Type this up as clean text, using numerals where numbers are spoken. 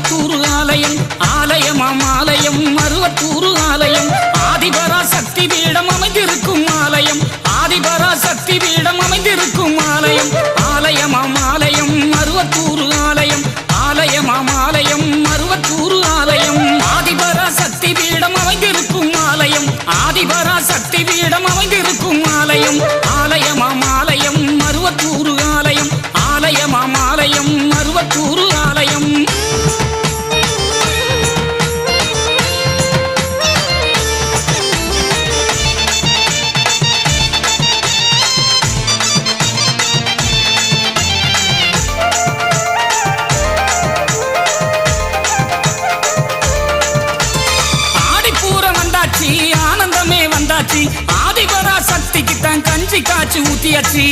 மருவத்தூர் ஆலயம் ஆலயமாம் ஆலயம் மருவத்தூர் ஆலயம் ஆதிபரா சக்தி பீடம் அமைந்திருக்கும் ஆலயம் ஆதிபரா சக்தி பீடம் அமைந்திருக்கும் ஆலயம் ஆலயமாம் ஆலயம் மருவத்தூர் ஆலயம் ஆலயமாம் ஆலயம் மருவத்தூர் ஆலயம் ஆதிபரா சக்தி பீடம் அமைந்திருக்கும் ஆலயம் ஆதிபரா சக்தி பீடம் அமைந்திருக்கும் ஆலயம் ஆலயமாம் ஆலயம் மருவத்தூர் ஆலயம் ஆலயமாம் ஆலயம் மருவத்தூர் ஆலயம் ஆனந்தமே வந்தாச்சு ஆதிபரா சக்திக்கு தான் கஞ்சி காய்ச்சி ஊத்தியாச்சு